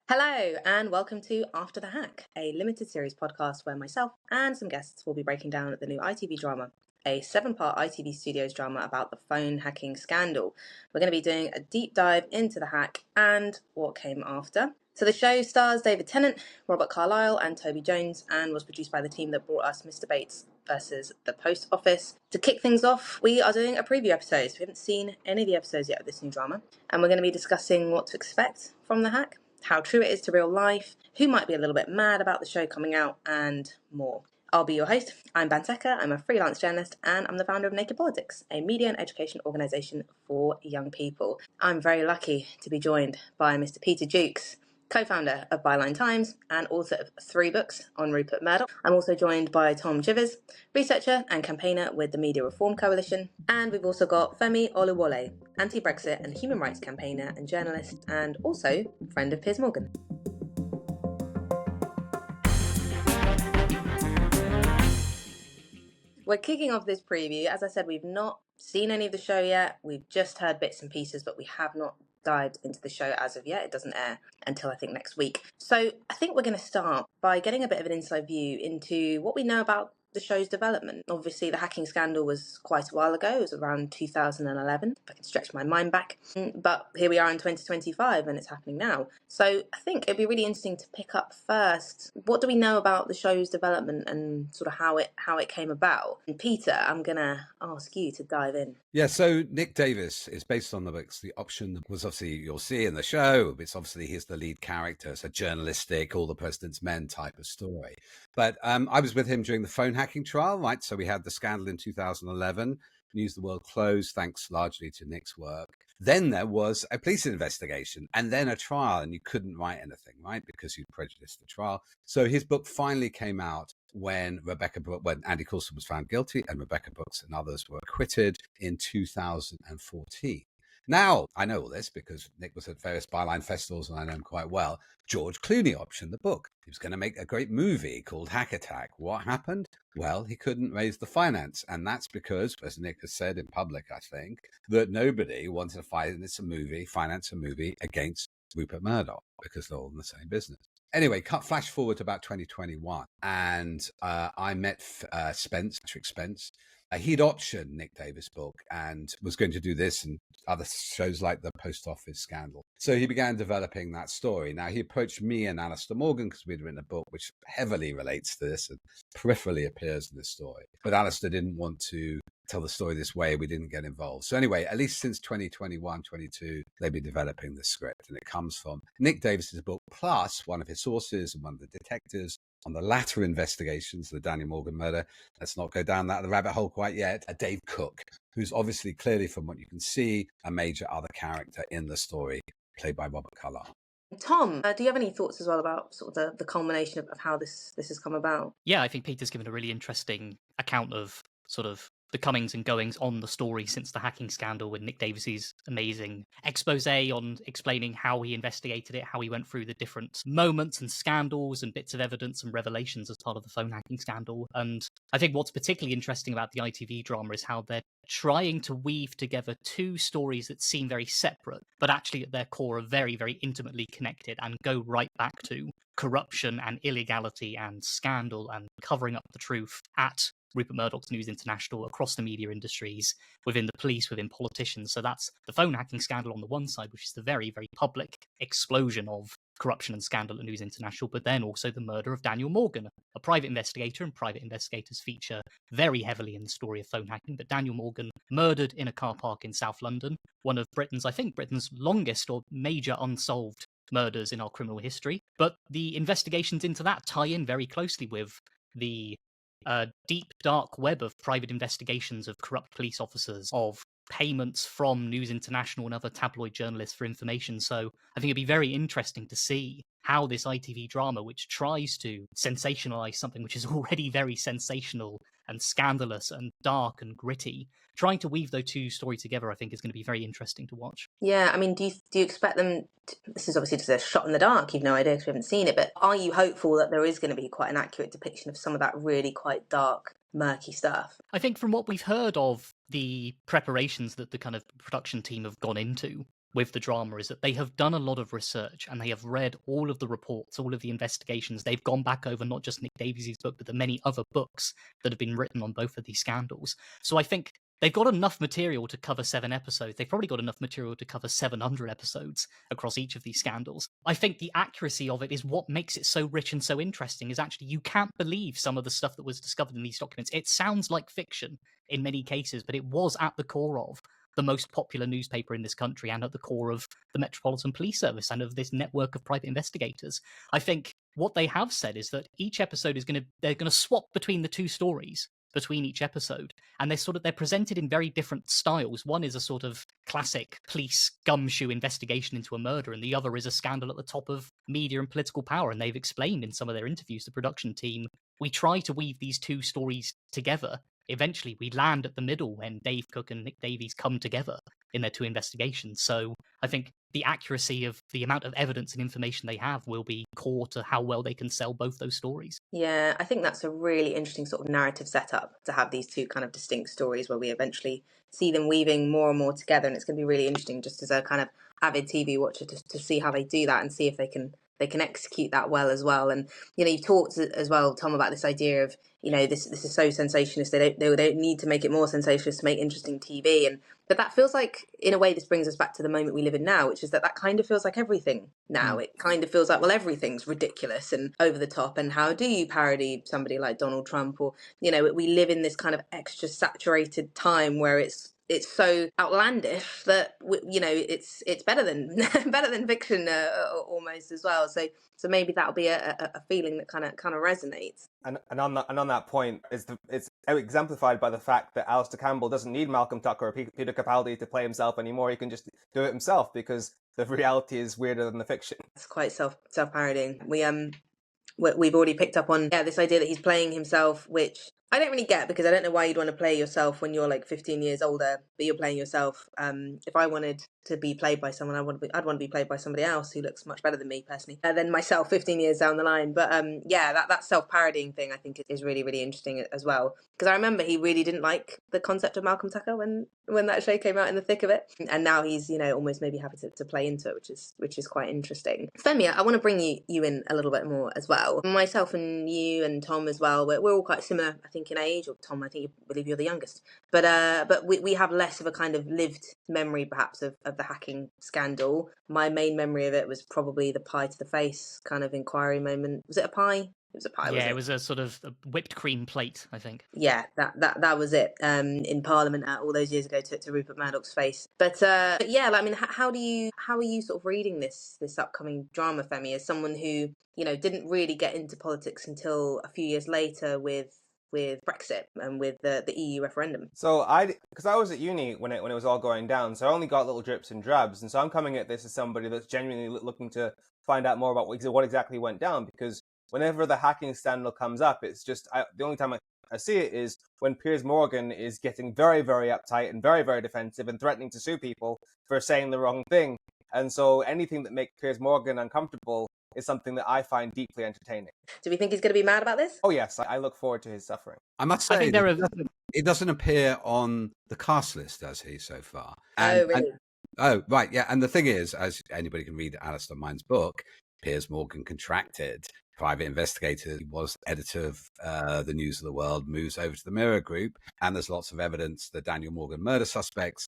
Hello, and welcome to After the Hack, a limited series podcast where myself and some guests will be breaking down the new ITV drama, a 7-part ITV Studios drama about the phone hacking scandal. We're going to be doing a deep dive into the hack and what came after. So the show stars David Tennant, Robert Carlyle, and Toby Jones, and was produced by the team that brought us Mr. Bates versus the Post Office. To kick things off, we are doing a preview episode. We haven't seen any of the episodes yet of this new drama, and we're going to be discussing what to expect from the hack, how true it is to real life, who might be a little bit mad about the show coming out, and more. I'll be your host. I'm Banteca. I'm a freelance journalist, and I'm the founder of Naked Politics, a media and education organisation for young people. I'm very lucky to be joined by Mr. Peter Jukes, co-founder of Byline Times and author of 3 books on Rupert Murdoch. I'm also joined by Tom Chivers, researcher and campaigner with the Media Reform Coalition. And we've also got Femi Oluwole, anti-Brexit and human rights campaigner and journalist, and also friend of Piers Morgan. We're kicking off this preview. As I said, we've not seen any of the show yet. We've just heard bits and pieces, but we have not dived into the show as of yet. It doesn't air until I think next week. So I think we're going to start by getting a bit of an inside view into what we know about the show's development. Obviously, the hacking scandal was quite a while ago. It was around 2011, if I can stretch my mind back. But here we are in 2025 and it's happening now. So I think it'd be really interesting to pick up first, what do we know about the show's development and sort of how it came about? And Peter, I'm going to ask you to dive in. Yeah, so Nick Davis is based on the books. The option was obviously, you'll see in the show, it's obviously he's the lead character. It's a journalistic, all the president's men type of story. But I was with him during the phone hacking trial, right? So we had the scandal in 2011. News the world closed, thanks largely to Nick's work. Then there was a police investigation and then a trial, and you couldn't write anything, right? Because you'd prejudiced the trial. So his book finally came out when Andy Coulson was found guilty and Rebecca Brooks and others were acquitted in 2014. Now, I know all this because Nick was at various Byline festivals and I know him quite well. George Clooney optioned the book. He was going to make a great movie called Hack Attack. What happened? Well, he couldn't raise the finance. And that's because, as Nick has said in public, I think, that nobody wanted to finance a movie against Rupert Murdoch because they're all in the same business. Anyway, flash forward to about 2021, and I met Patrick Spence. He'd optioned Nick Davis' book and was going to do this and other shows like the Post Office scandal. So he began developing that story. Now, he approached me and Alistair Morgan because we'd written a book which heavily relates to this and peripherally appears in this story. But Alistair didn't want to tell the story this way. We didn't get involved. So anyway, at least since 2021, 22, they've been developing the script. And it comes from Nick Davis's book, plus one of his sources and one of the detectives on the latter investigations, the Daniel Morgan murder. Let's not go down the rabbit hole quite yet. Dave Cook, who's obviously clearly, from what you can see, a major other character in the story, played by Robert Carlyle. Tom, do you have any thoughts as well about sort of the culmination of how this has come about? Yeah, I think Peter's given a really interesting account of sort of the comings and goings on the story since the hacking scandal, with Nick Davis's amazing expose on explaining how he investigated it, how he went through the different moments and scandals and bits of evidence and revelations as part of the phone hacking scandal. And I think what's particularly interesting about the ITV drama is how they're trying to weave together 2 stories that seem very separate, but actually at their core are very, very intimately connected and go right back to corruption and illegality and scandal and covering up the truth at Rupert Murdoch's News International, across the media industries, within the police, within politicians. So that's the phone hacking scandal on the one side, which is the very, very public explosion of corruption and scandal at News International, but then also the murder of Daniel Morgan, a private investigator, and private investigators feature very heavily in the story of phone hacking. But Daniel Morgan murdered in a car park in South London, one of Britain's longest or major unsolved murders in our criminal history. But the investigations into that tie in very closely with the deep, dark web of private investigations of corrupt police officers, of payments from News International and other tabloid journalists for information. So I think it'd be very interesting to see how this ITV drama, which tries to sensationalize something which is already very sensational and scandalous and dark and gritty, trying to weave those 2 stories together, I think is going to be very interesting to watch. Yeah, I mean, do you expect them this is obviously just a shot in the dark, you've no idea because we haven't seen it, but are you hopeful that there is going to be quite an accurate depiction of some of that really quite dark, murky stuff? I think from what we've heard of the preparations that the kind of production team have gone into, with the drama is that they have done a lot of research and they have read all of the reports, all of the investigations. They've gone back over not just Nick Davies' book, but the many other books that have been written on both of these scandals. So I think they've got enough material to cover 7 episodes. They've probably got enough material to cover 700 episodes across each of these scandals. I think the accuracy of it is what makes it so rich and so interesting, is actually you can't believe some of the stuff that was discovered in these documents. It sounds like fiction in many cases, but it was at the core of the most popular newspaper in this country and at the core of the Metropolitan Police Service and of this network of private investigators. I think what they have said is that each episode is they're going to swap between the 2 stories between each episode, and they're presented in very different styles. One is a sort of classic police gumshoe investigation into a murder, and the other is a scandal at the top of media and political power. And they've explained in some of their interviews, the production team, we try to weave these 2 stories together. Eventually we land at the middle when Dave Cook and Nick Davies come together in their 2 investigations. So I think the accuracy of the amount of evidence and information they have will be core to how well they can sell both those stories. Yeah, I think that's a really interesting sort of narrative setup, to have these 2 kind of distinct stories where we eventually see them weaving more and more together. And it's going to be really interesting, just as a kind of avid TV watcher, to see how they do that and see if they can execute that well as well. And you've talked as well, Tom, about this idea of this is so sensationalist, they don't need to make it more sensationalist to make interesting TV. But that feels like, in a way, this brings us back to the moment we live in now, which is that kind of feels like everything now. It kind of feels like, well, everything's ridiculous and over the top, and how do you parody somebody like Donald Trump? Or we live in this kind of extra saturated time where it's so outlandish that it's better than better than fiction almost as well. So maybe that'll be a feeling that kind of resonates. And on that point, it's exemplified by the fact that Alistair Campbell doesn't need Malcolm Tucker or Peter Capaldi to play himself anymore. He can just do it himself, because the reality is weirder than the fiction. It's quite self-parodying. We've already picked up on this idea that he's playing himself, which I don't really get, because I don't know why you'd want to play yourself when you're like 15 years older, but you're playing yourself. If I wanted to be played by someone, I'd want to be played by somebody else who looks much better than me personally, than myself 15 years down the line. But that self-parodying thing I think is really, really interesting as well, because I remember he really didn't like the concept of Malcolm Tucker when that show came out in the thick of it, and now he's almost maybe happy to play into it, which is quite interesting. Femi, I want to bring you in a little bit more as well. Myself and you and Tom as well, we're all quite similar, I think, in age. Or Tom, I believe you're the youngest, but we have less of a kind of lived memory perhaps of the hacking scandal. My main memory of it was probably the pie to the face kind of inquiry moment. Was it a pie? It was a pie. Yeah, it was a sort of a whipped cream plate, I think. Yeah, that was it. In Parliament all those years ago to Rupert Murdoch's face. But yeah, I mean, how are you sort of reading this upcoming drama, Femi, as someone who didn't really get into politics until a few years later with Brexit and with the EU referendum? So because I was at uni when it was all going down, so I only got little drips and drabs, and so I'm coming at this as somebody that's genuinely looking to find out more about what exactly went down, because whenever the hacking scandal comes up, it's just the only time I see it is when Piers Morgan is getting very, very uptight and very, very defensive and threatening to sue people for saying the wrong thing. And so anything that makes Piers Morgan uncomfortable is something that I find deeply entertaining. Do we think he's going to be mad about this? Oh yes, I look forward to his suffering. I must say, it doesn't appear on the cast list, does he, so far? Really? Oh, right, yeah. And the thing is, as anybody can read Alistair Mine's book, Piers Morgan contracted private investigator. He was editor of the News of the World, moves over to the Mirror Group, and there's lots of evidence the Daniel Morgan murder suspects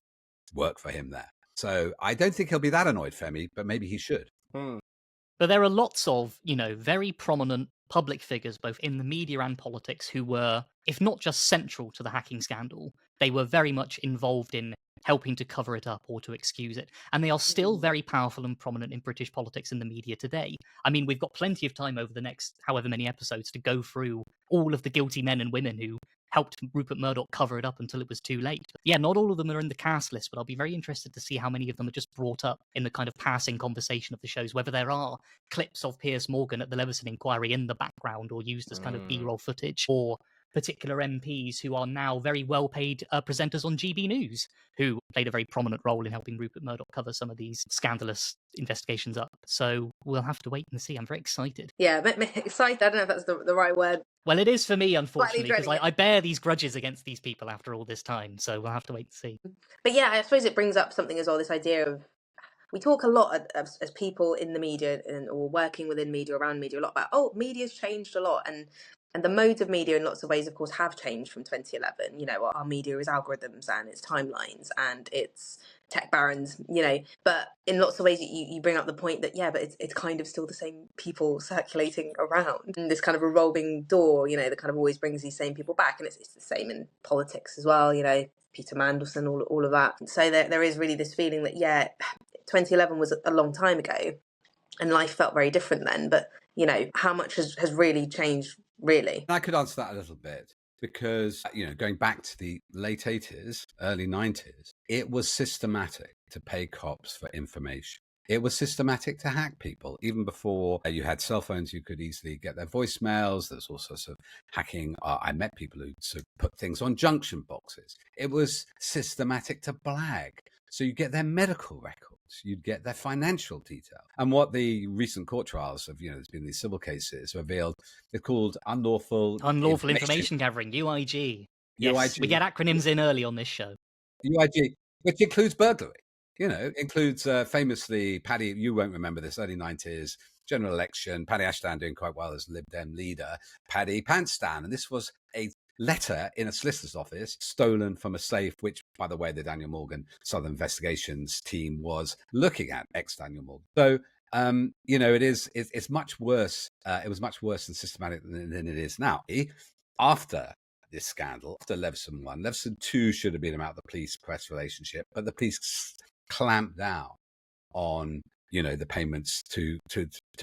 work for him there. So I don't think he'll be that annoyed, Femi, but maybe he should. But there are lots of, very prominent public figures, both in the media and politics, who were, if not just central to the hacking scandal, they were very much involved in helping to cover it up or to excuse it. And they are still very powerful and prominent in British politics and the media today. I mean, we've got plenty of time over the next however many episodes to go through all of the guilty men and women who helped Rupert Murdoch cover it up until it was too late. Yeah, not all of them are in the cast list, but I'll be very interested to see how many of them are just brought up in the kind of passing conversation of the shows, whether there are clips of Piers Morgan at the Leveson inquiry in the background or used as kind of B-roll footage, or particular MPs who are now very well-paid presenters on GB News, who played a very prominent role in helping Rupert Murdoch cover some of these scandalous investigations up. So we'll have to wait and see. I'm very excited. Yeah, excited. I don't know if that's the right word. Well, it is for me, unfortunately, because I bear these grudges against these people after all this time. So we'll have to wait and see. But yeah, I suppose it brings up something as well, this idea of we talk a lot as people in the media or working within media, around media, a lot about, oh, media's changed a lot. And the modes of media in lots of ways, of course, have changed from 2011. You know, our media is algorithms and it's timelines and it's tech barons, you know, but in lots of ways you bring up the point that, yeah, but it's kind of still the same people circulating around, and this kind of revolving door, you know, that kind of always brings these same people back. And it's the same in politics as well, you know, Peter Mandelson, all of that. So there is really this feeling that, yeah, 2011 was a long time ago and life felt very different then, but you know, how much has really changed, really? I could answer that a little bit because, you know, going back to the late 80s, early 90s, it was systematic to pay cops for information. It was systematic to hack people. Even before you had cell phones, you could easily get their voicemails. There's also sort of hacking. I met people who sort of put things on junction boxes. It was systematic to blag. So you get their medical records, you'd get their financial detail. And what the recent court trials of, you know, there's been these civil cases revealed, they're called unlawful information gathering, UIG. Yes, UIG. we get acronyms in early on this show. UIG, which includes burglary. You know, includes famously Paddy, you won't remember this, early 90s, general election, Paddy Ashdown doing quite well as Lib Dem leader, Paddy Pantstan. And this was a letter in a solicitor's office stolen from a safe, which, by the way, the Daniel Morgan Southern Investigations team was looking at, ex-Daniel Morgan. So, you know, it's much worse. It was much worse and systematic than it is now. After this scandal, after Leveson 1, Leveson 2 should have been about the police-press relationship, but the police clamped down on, you know, the payments to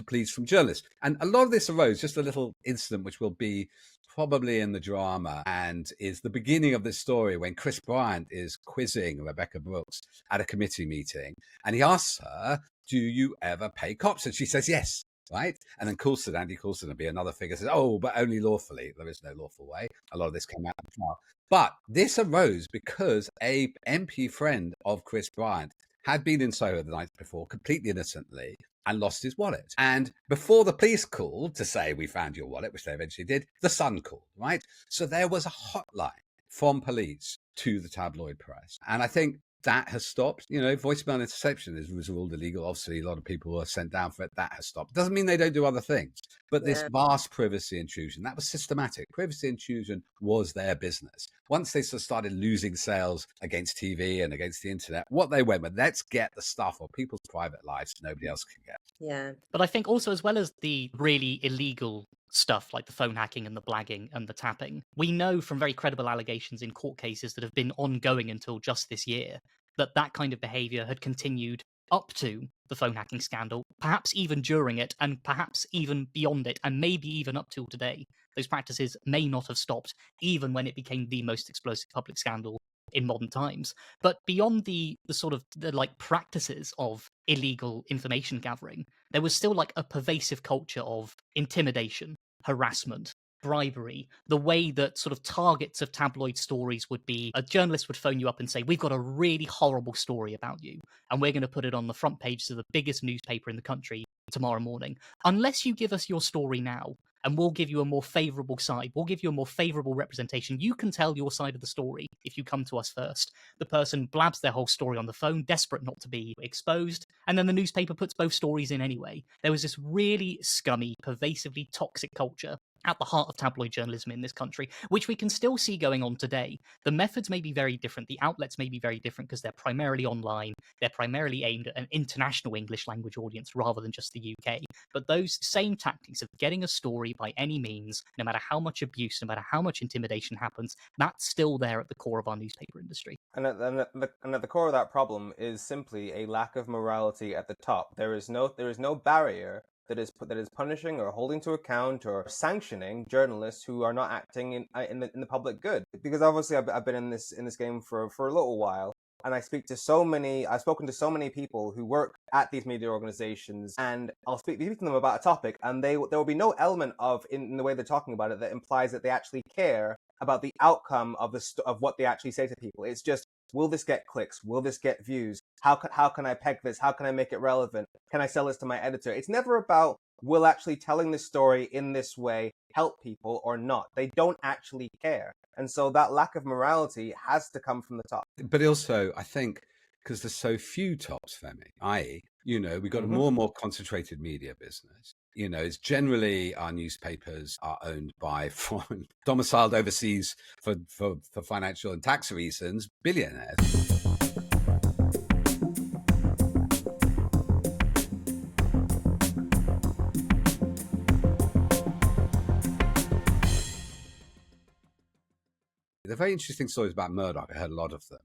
police from journalists. And a lot of this arose, just a little incident which will be probably in the drama and is the beginning of this story, when Chris Bryant is quizzing Rebecca Brooks at a committee meeting, and he asks her, do you ever pay cops? And she says yes, right? And then Andy Coulson will be another figure, says, oh, but only lawfully. There is no lawful way. A lot of this came out of the trial. But this arose because a MP friend of Chris Bryant had been in Soho the night before, completely innocently, and lost his wallet. And before the police called to say, we found your wallet, which they eventually did, the Sun called, right? So there was a hotline from police to the tabloid press. And I think that has stopped. You know, voicemail interception was ruled illegal. Obviously, a lot of people were sent down for it. That has stopped. Doesn't mean they don't do other things. But this vast privacy intrusion, that was systematic. Privacy intrusion was their business. Once they sort of started losing sales against TV and against the internet, what they went with, let's get the stuff of people's private lives nobody else can get. Yeah. But I think also, as well as the really illegal stuff like the phone hacking and the blagging and the tapping, we know from very credible allegations in court cases that have been ongoing until just this year that kind of behavior had continued up to the phone hacking scandal, perhaps even during it, and perhaps even beyond it, and maybe even up till today. Those practices may not have stopped, even when it became the most explosive public scandal in modern times. But beyond the sort of the like practices of illegal information gathering, there was still like a pervasive culture of intimidation, harassment, bribery, the way that sort of targets of tabloid stories would be a journalist would phone you up and say, we've got a really horrible story about you, and we're going to put it on the front pages of the biggest newspaper in the country tomorrow morning. Unless you give us your story now, and we'll give you a more favorable side, we'll give you a more favorable representation. You can tell your side of the story if you come to us first. The person blabs their whole story on the phone, desperate not to be exposed, and then the newspaper puts both stories in anyway. There was this really scummy, pervasively toxic culture at the heart of tabloid journalism in this country, which we can still see going on today. The methods may be very different, the outlets may be very different because they're primarily online, they're primarily aimed at an international English language audience rather than just the UK. But those same tactics of getting a story by any means, no matter how much abuse, no matter how much intimidation happens, that's still there at the core of our newspaper industry. And at the core of that problem is simply a lack of morality at the top. There is no barrier that is punishing or holding to account or sanctioning journalists who are not acting in the public good. Because obviously I've been in this game for a little while, and I've spoken to so many people who work at these media organizations, and I'll speak to them about a topic, and there will be no element of in the way they're talking about it that implies that they actually care about the outcome of what they actually say to people. It's just, will this get clicks? Will this get views? How can I peg this? How can I make it relevant? Can I sell this to my editor? It's never about, will actually telling this story in this way help people or not. They don't actually care. And so that lack of morality has to come from the top. But also, I think because there's so few tops, Femi, i.e., we've got a more and more concentrated media business. It's generally our newspapers are owned by foreign, domiciled overseas for financial and tax reasons, billionaires. They're very interesting stories about Murdoch. I heard a lot of them,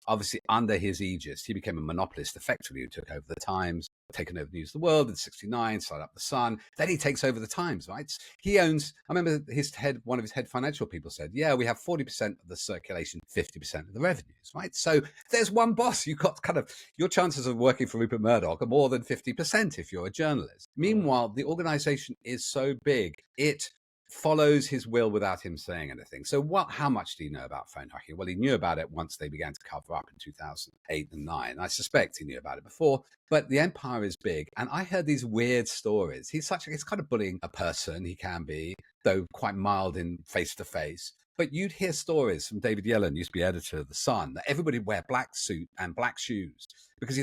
Obviously, under his aegis, he became a monopolist effectively who took over the Times, taken over News of the World in 1969, started up the Sun. Then he takes over the Times, right? He owns, I remember one of his head financial people said, yeah, we have 40% of the circulation, 50% of the revenues, right? So there's one boss. You've got your chances of working for Rupert Murdoch are more than 50% if you're a journalist. Meanwhile, the organization is so big, it follows his will without him saying anything. So how much do you know about phone hacking? Well, he knew about it once they began to cover up in 2008 and 2009. I suspect he knew about it before, but the empire is big. And I heard these weird stories. He's kind of bullying a person. He can be, though quite mild in face-to-face. But you'd hear stories from David Yellen, used to be editor of The Sun, that everybody would wear black suit and black shoes because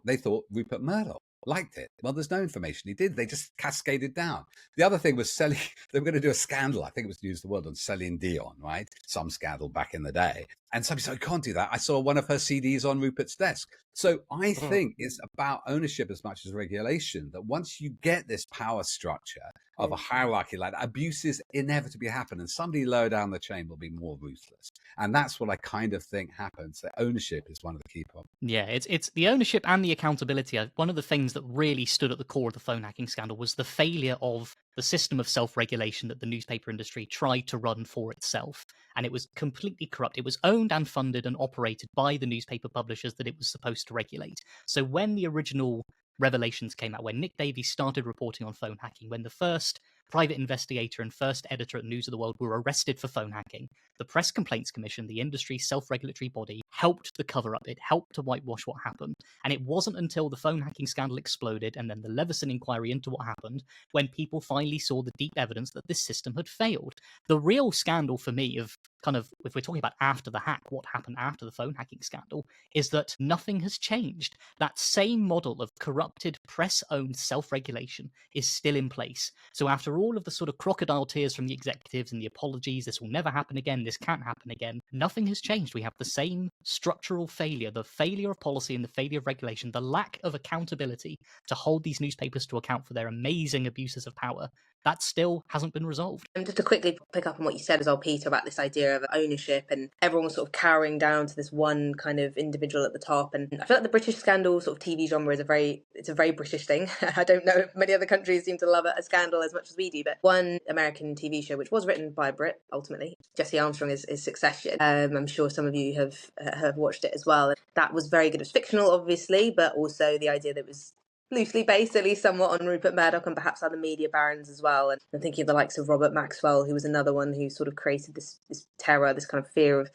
they thought Rupert Murdoch liked it. Well, there's no information he did. They just cascaded down. The other thing was they were going to do a scandal. I think it was News of the World on Celine Dion, right? Some scandal back in the day. And somebody said, you can't do that. I saw one of her CDs on Rupert's desk. So I think it's about ownership as much as regulation, that once you get this power structure of a hierarchy like that, abuses inevitably happen, and somebody lower down the chain will be more ruthless. And that's what I kind of think happens. That ownership is one of the key problems. Yeah, it's the ownership and the accountability. One of the things that really stood at the core of the phone hacking scandal was the failure of the system of self-regulation that the newspaper industry tried to run for itself. And it was completely corrupt. It was owned and funded and operated by the newspaper publishers that it was supposed to regulate. So when the original revelations came out, when Nick Davies started reporting on phone hacking, when the first private investigator and first editor at News of the World were arrested for phone hacking, the Press Complaints Commission, the industry's self-regulatory body, helped to cover up. It helped to whitewash what happened. And it wasn't until the phone hacking scandal exploded and then the Leveson inquiry into what happened when people finally saw the deep evidence that this system had failed. The real scandal for me of if we're talking about after the hack, what happened after the phone hacking scandal, is that nothing has changed. That same model of corrupted press-owned self-regulation is still in place. So after all of the sort of crocodile tears from the executives and the apologies, this will never happen again, this can't happen again, nothing has changed. We have the same structural failure, the failure of policy and the failure of regulation, the lack of accountability to hold these newspapers to account for their amazing abuses of power. That still hasn't been resolved. And just to quickly pick up on what you said as well, Peter, about this idea of ownership and everyone sort of cowering down to this one kind of individual at the top. And I feel like the British scandal sort of TV genre is a very British thing. I don't know if many other countries seem to love a scandal as much as we do, but one American TV show, which was written by a Brit, ultimately, Jesse Armstrong, is Succession. I'm sure some of you have watched it as well. That was very good. It was fictional, obviously, but also the idea that it was loosely based, at least somewhat, on Rupert Murdoch and perhaps other media barons as well. And I'm thinking of the likes of Robert Maxwell, who was another one who sort of created this terror, this kind of fear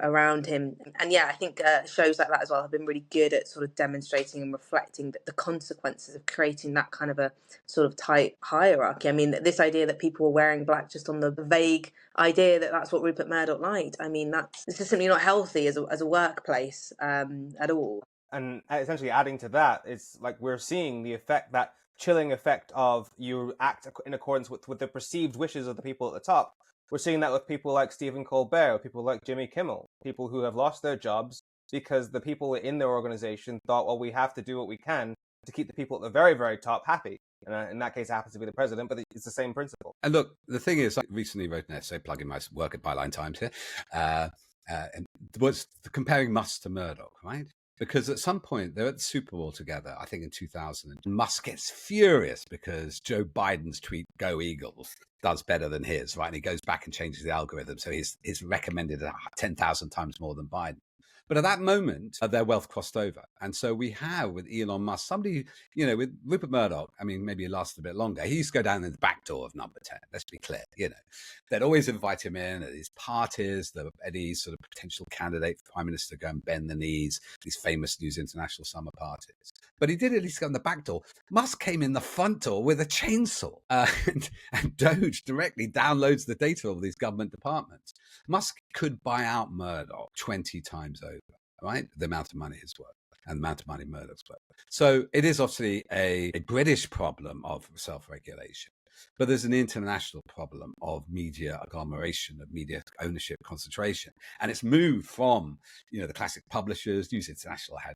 around him. And yeah, I think shows like that as well have been really good at sort of demonstrating and reflecting the consequences of creating that kind of a sort of tight hierarchy. I mean, this idea that people were wearing black just on the vague idea that that's what Rupert Murdoch liked, I mean, this is simply not healthy as a workplace at all. And essentially adding to that, it's like we're seeing the effect, that chilling effect of you act in accordance with the perceived wishes of the people at the top. We're seeing that with people like Stephen Colbert, with people like Jimmy Kimmel, people who have lost their jobs because the people in their organization thought, well, we have to do what we can to keep the people at the very, very top happy. And in that case, it happens to be the president, but it's the same principle. And look, the thing is, I recently wrote an essay, plugging my work at Byline Times here, and was comparing Musk to Murdoch, right? Because at some point, they're at the Super Bowl together, I think in 2000. And Musk gets furious because Joe Biden's tweet, "Go Eagles," does better than his, right? And he goes back and changes the algorithm. So he's recommended 10,000 times more than Biden. But at that moment, their wealth crossed over. And so we have with Elon Musk, somebody, with Rupert Murdoch, I mean, maybe it lasted a bit longer. He used to go down in the back door of number 10. Let's be clear, They'd always invite him in at these parties, any sort of potential candidate for prime minister go and bend the knees, these famous News International summer parties. But he did at least go in the back door. Musk came in the front door with a chainsaw, and Doge directly downloads the data of these government departments. Musk could buy out Murdoch 20 times over. right? The amount of money is worth and the amount of money Murdoch's worth. So it is obviously a British problem of self-regulation. But there's an international problem of media agglomeration, of media ownership concentration. And it's moved from, the classic publishers. News International had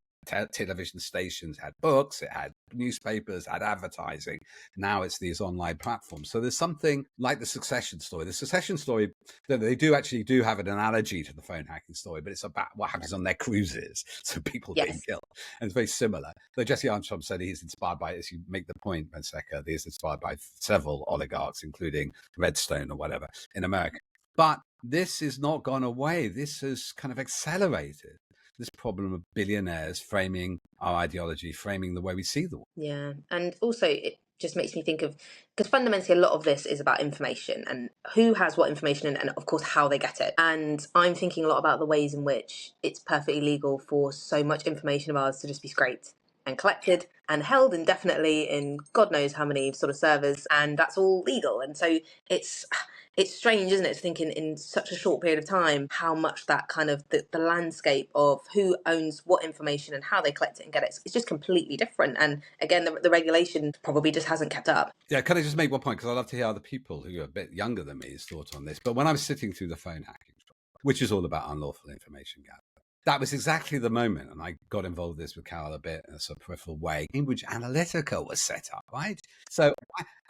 television stations, had books, it had newspapers, had advertising. Now it's these online platforms. So there's something like the Succession story. The Succession story, they do have an analogy to the phone hacking story, but it's about what happens on their cruises. So people being killed. And it's very similar. Though Jesse Armstrong said he's inspired by, as you make the point, Fonseca, he's inspired by several oligarchs, including Redstone or whatever in America. But this has not gone away. This has kind of accelerated this problem of billionaires framing our ideology, framing the way we see the world. Yeah, and also it just makes me think of, because fundamentally a lot of this is about information and who has what information and of course how they get it. And I'm thinking a lot about the ways in which it's perfectly legal for so much information of ours to just be scraped and collected and held indefinitely in God knows how many sort of servers, and that's all legal. And so it's strange, isn't it, to think in such a short period of time how much that kind of the landscape of who owns what information and how they collect it and get it, it's just completely different. And again, the regulation probably just hasn't kept up. Yeah, can I just make one point? Because I love to hear other people who are a bit younger than me's thought on this. But when I was sitting through the phone hacking, which is all about unlawful information gathering, that was exactly the moment, and I got involved with this with Carol a bit in a sort of peripheral way. Cambridge Analytica was set up, right? So,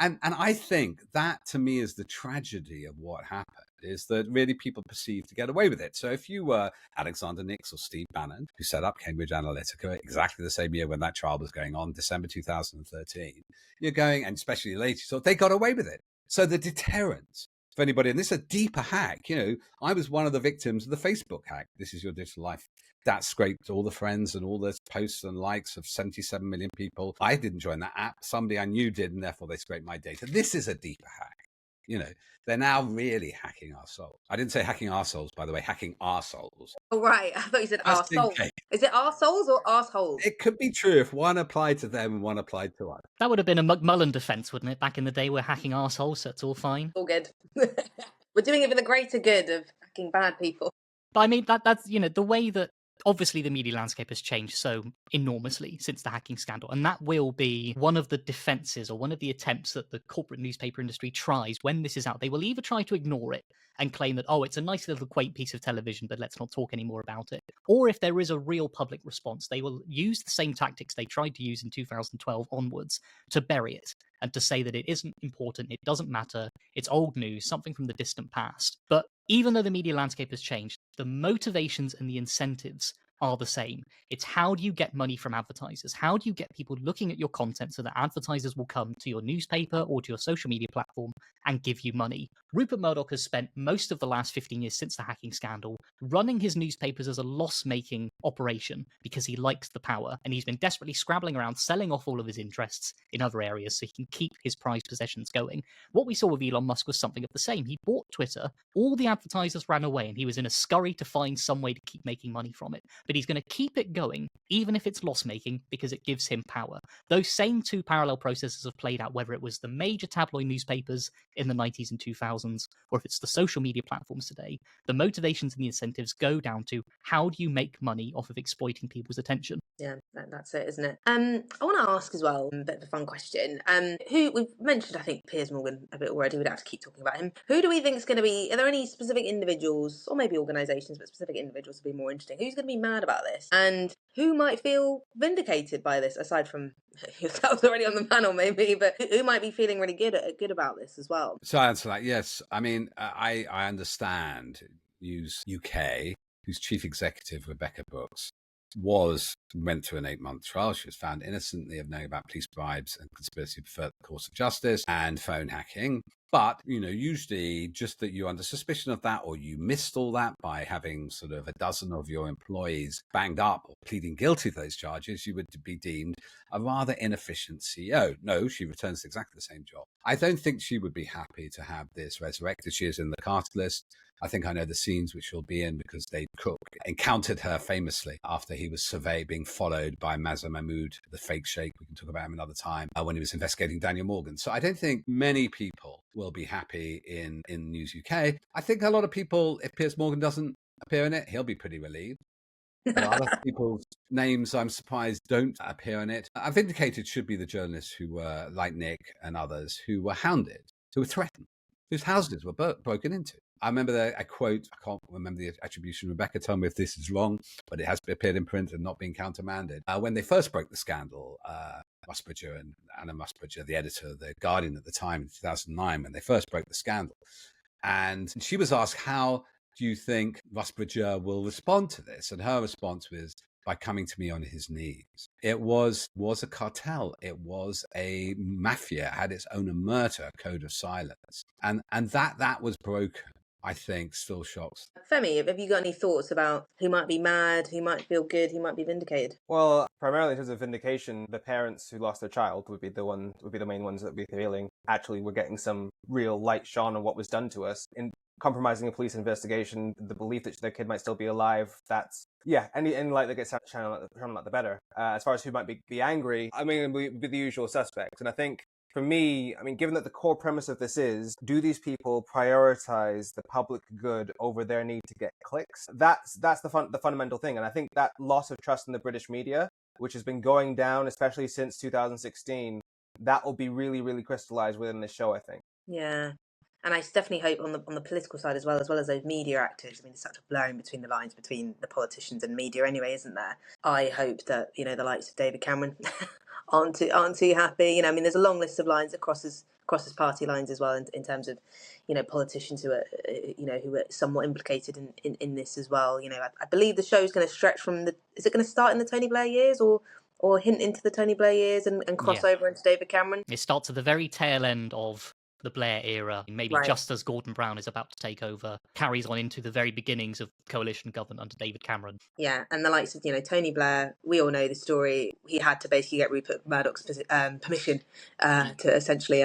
and I think that to me is the tragedy of what happened, is that really people perceive to get away with it. So if you were Alexander Nix or Steve Bannon, who set up Cambridge Analytica exactly the same year when that trial was going on, December 2013, you're going, and especially later, so they got away with it. So the deterrence for anybody, and this is a deeper hack. I was one of the victims of the Facebook hack. This is your digital life. That scraped all the friends and all the posts and likes of 77 million people. I didn't join that app. Somebody I knew did, and therefore they scraped my data. This is a deeper hack. They're now really hacking our souls. I didn't say hacking our souls, by the way, hacking our souls. Oh, right. I thought you said our souls. Is it our souls or arseholes? It could be true if one applied to them and one applied to us. That would have been a Macmullen defense, wouldn't it? Back in the day, we're hacking arseholes, so it's all fine. All good. We're doing it for the greater good of hacking bad people. But I mean, that's, the way that obviously the media landscape has changed so enormously since the hacking scandal. And that will be one of the defenses or one of the attempts that the corporate newspaper industry tries when this is out. They will either try to ignore it and claim that, it's a nice little quaint piece of television, but let's not talk anymore about it. Or if there is a real public response, they will use the same tactics they tried to use in 2012 onwards to bury it and to say that it isn't important, it doesn't matter, it's old news, something from the distant past. But even though the media landscape has changed, the motivations and the incentives are the same. It's how do you get money from advertisers? How do you get people looking at your content so that advertisers will come to your newspaper or to your social media platform and give you money? Rupert Murdoch has spent most of the last 15 years since the hacking scandal running his newspapers as a loss-making operation because he likes the power, and he's been desperately scrabbling around selling off all of his interests in other areas so he can keep his prized possessions going. What we saw with Elon Musk was something of the same. He bought Twitter, all the advertisers ran away, and he was in a scurry to find some way to keep making money from it. But he's going to keep it going, even if it's loss-making, because it gives him power. Those same two parallel processes have played out, whether it was the major tabloid newspapers in the 90s and 2000s, or if it's the social media platforms today. The motivations and the incentives go down to how do you make money off of exploiting people's attention? Yeah, that's it, isn't it? I want to ask as well, a bit of a fun question. Who we've mentioned, I think Piers Morgan a bit already. We'd have to keep talking about him. Who do we think is going to be? Are there any specific individuals, or maybe organisations, but specific individuals would be more interesting? Who's going to be mad about this, and who might feel vindicated by this? Aside from yourselves already on the panel, maybe, but who might be feeling really good about this as well? So I answer that. Yes, I mean I understand. News UK, whose chief executive Rebecca Brooks went through an 8-month trial. She was found innocently of knowing about police bribes and conspiracy to pervert the course of justice and phone hacking. But, usually just that you're under suspicion of that, or you missed all that by having sort of a dozen of your employees banged up or pleading guilty to those charges, you would be deemed a rather inefficient CEO. No, she returns to exactly the same job. I don't think she would be happy to have this resurrected. She is in the cast list. I think I know the scenes which she'll be in because Dave Cook encountered her famously after he was being followed by Mazza Mahmood, the fake sheikh. We can talk about him another time, when he was investigating Daniel Morgan. So I don't think many people will be happy in News UK. I think a lot of people, if Piers Morgan doesn't appear in it, he'll be pretty relieved. There are other people's names I'm surprised don't appear in it. Vindicated should be the journalists who were, like Nick and others, who were hounded, who were threatened, whose houses were broken into. I remember a quote, I can't remember the attribution. Rebecca, tell me if this is wrong, but it has appeared in print and not been countermanded. When they first broke the scandal, Rusbridger and Anna Rusbridger, the editor of The Guardian at the time in 2009, when they first broke the scandal, and she was asked, how do you think Rusbridger will respond to this? And her response was, by coming to me on his knees. It was a cartel. It was a mafia. It had its own omerta, code of silence. And that was broken, I think, still shocks. Femi, have you got any thoughts about who might be mad, who might feel good, who might be vindicated? Well, primarily in terms of vindication, the parents who lost their child would be the main ones that would be feeling actually we're getting some real light shone on what was done to us. In compromising a police investigation, the belief that their kid might still be alive, that's, yeah, any light that gets shone on, the better. As far as who might be angry, I mean, it would be the usual suspects. And I think, for me, I mean, given that the core premise of this is, do these people prioritize the public good over their need to get clicks? That's the fundamental thing. And I think that loss of trust in the British media, which has been going down, especially since 2016, that will be really, really crystallized within this show, I think. Yeah. And I definitely hope on the political side as well as those media actors. I mean, there's such a blurring between the lines between the politicians and media anyway, isn't there? I hope that, the likes of David Cameron aren't too happy. I mean, there's a long list of lines across his party lines as well in terms of, politicians who are, who are somewhat implicated in this as well. I believe the show's going to stretch from is it going to start in the Tony Blair years or hint into the Tony Blair years and cross over into David Cameron? It starts at the very tail end of the Blair era, maybe Right. just as Gordon Brown is about to take over, carries on into the very beginnings of coalition government under David Cameron. Yeah, and the likes of, Tony Blair, we all know the story. He had to basically get Rupert Murdoch's permission to essentially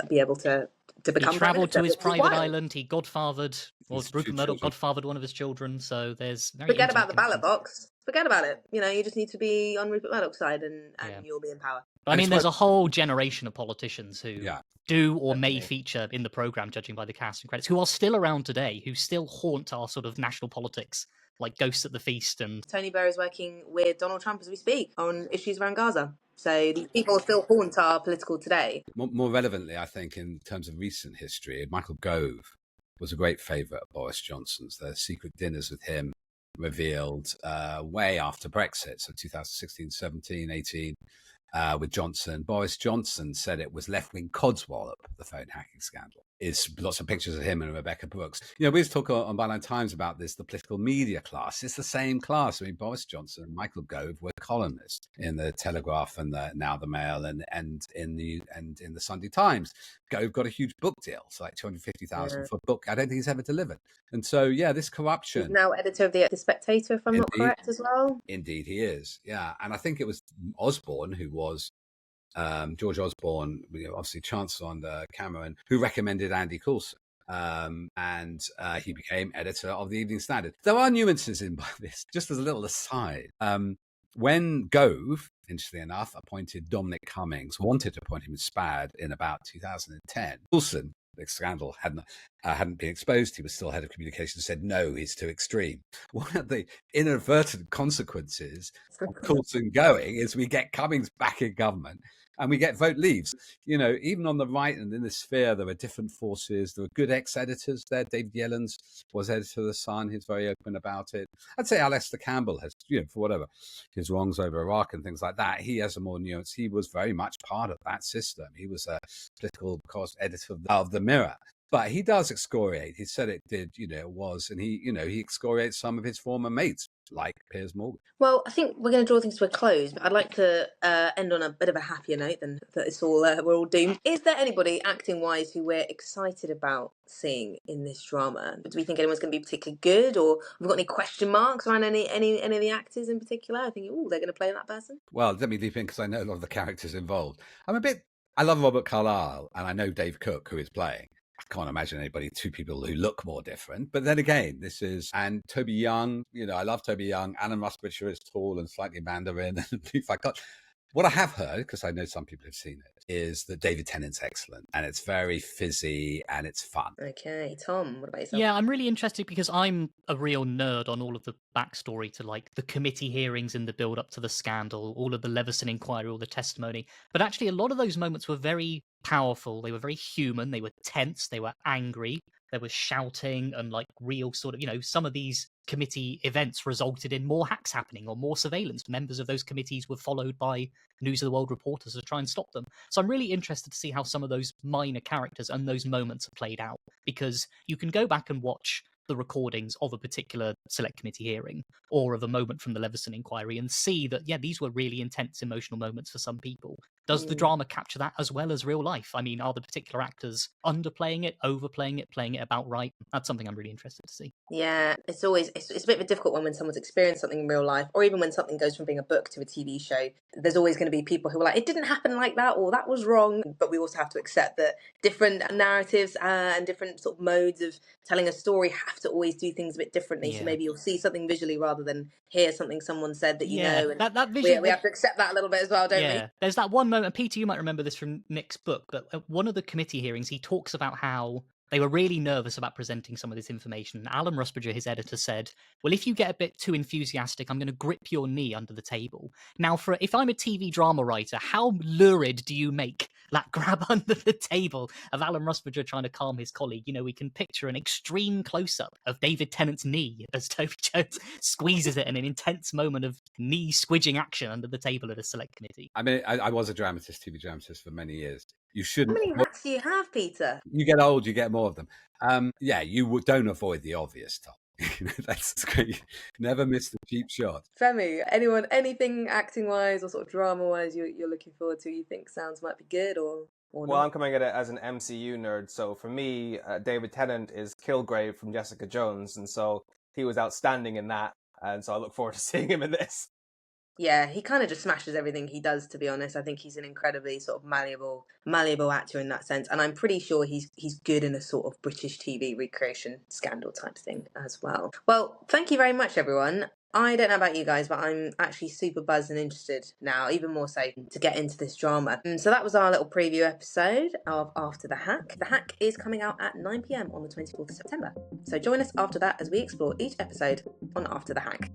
be able to become. He travelled to his private island. He godfathered, or Rupert Murdoch godfathered one of his children. So there's forget about the ballot box. Forget about it. You just need to be on Rupert Murdoch's side, and you'll be in power. I mean, there's a whole generation of politicians who do or may feature in the programme, judging by the cast and credits, who are still around today, who still haunt our sort of national politics, like ghosts at the feast. And Tony Blair is working with Donald Trump as we speak on issues around Gaza. So these people still haunt our political today. More relevantly, I think, in terms of recent history, Michael Gove was a great favourite of Boris Johnson's. The secret dinners with him revealed way after Brexit, so 2016, 17, 18, with Johnson. Boris Johnson said it was left-wing codswallop, the phone hacking scandal. Is lots of pictures of him and Rebecca Brooks. We always talk on Byline Times about this, the political media class. It's the same class. I mean, Boris Johnson and Michael Gove were columnists in the Telegraph and now the Mail and in the Sunday Times. Gove got a huge book deal, so like $250,000 for a book I don't think he's ever delivered. And so, this corruption. He's now editor of the Spectator, if I'm not correct, as well. Indeed, he is. Yeah, and I think it was Osborne who was. George Osborne, obviously Chancellor under Cameron, who recommended Andy Coulson. And he became editor of the Evening Standard. There are nuances in this, just as a little aside. When Gove, interestingly enough, appointed Dominic Cummings, wanted to appoint him as SPAD in about 2010, Coulson, the scandal hadn't been exposed, he was still head of communications, said, no, he's too extreme. One of the inadvertent consequences of Coulson going is we get Cummings back in government and we get vote leaves. Even on the right and in the sphere, there are different forces. There are good ex-editors there. David Yellens was editor of The Sun. He's very open about it. I'd say Alastair Campbell has, for whatever his wrongs over Iraq and things like that, he has a more nuance. He was very much part of that system. He was a political editor of the Mirror. But he does excoriate. He said it did, it was, and he excoriates some of his former mates, like Piers Morgan. Well, I think we're going to draw things to a close, but I'd like to end on a bit of a happier note than that it's all we're all doomed. Is there anybody acting-wise who we're excited about seeing in this drama? Do we think anyone's going to be particularly good, or have we got any question marks around any of the actors in particular? I think, they're going to play that person. Well, let me leap in because I know a lot of the characters involved. I love Robert Carlyle, and I know Dave Cook, who is playing. I can't imagine two people who look more different. But then again, and Toby Young, I love Toby Young. Alan Rusbridger is tall and slightly Mandarin. And if I got What I have heard, because I know some people have seen it, is that David Tennant's excellent, and it's very fizzy and it's fun. Okay, Tom, what about yourself? Yeah, I'm really interested because I'm a real nerd on all of the backstory to like the committee hearings in the build up to the scandal, all of the Leveson inquiry, all the testimony. But actually, a lot of those moments were very powerful. They were very human. They were tense. They were angry. There was shouting and like real sort of, some of these committee events resulted in more hacks happening or more surveillance. Members of those committees were followed by News of the World reporters to try and stop them. So I'm really interested to see how some of those minor characters and those moments are played out, because you can go back and watch the recordings of a particular select committee hearing or of a moment from the Leveson inquiry and see that, yeah, these were really intense emotional moments for some people. Does the drama capture that as well as real life? I mean, are the particular actors underplaying it, overplaying it, playing it about right? That's something I'm really interested to see. Yeah, it's a bit of a difficult one when someone's experienced something in real life, or even when something goes from being a book to a TV show. There's always going to be people who are like, it didn't happen like that, or that was wrong. But we also have to accept that different narratives and different sort of modes of telling a story have to always do things a bit differently. So Yeah. maybe you'll see something visually rather than hear something someone said that you know. And that visual, we have to accept that a little bit as well, don't we? Yeah, there's that one moment, Peter, you might remember this from Nick's book, but at one of the committee hearings, he talks about how they were really nervous about presenting some of this information. Alan Rusbridger, his editor, said, well, if you get a bit too enthusiastic, I'm going to grip your knee under the table. Now, if I'm a TV drama writer, how lurid do you make that grab under the table of Alan Rusbridger trying to calm his colleague? We can picture an extreme close-up of David Tennant's knee as Toby Jones squeezes it in an intense moment of knee squidging action under the table at a select committee. I mean, I was a dramatist, TV dramatist for many years. You How shouldn't. many hats do you have, Peter? You get old, you get more of them. Don't avoid the obvious, Tom. That's great. Never miss the cheap shot. Femi, anything acting-wise or sort of drama-wise you're looking forward to, you think sounds might be good or Well, not? I'm coming at it as an MCU nerd, so for me, David Tennant is Kilgrave from Jessica Jones, and so he was outstanding in that, and so I look forward to seeing him in this. Yeah, he kind of just smashes everything he does, to be honest. I think he's an incredibly sort of malleable actor in that sense. And I'm pretty sure he's good in a sort of British TV recreation scandal type thing as well. Well, thank you very much, everyone. I don't know about you guys, but I'm actually super buzzed and interested now, even more so, to get into this drama. So that was our little preview episode of After the Hack. The Hack is coming out at 9 p.m. on the 24th of September. So join us after that as we explore each episode on After the Hack.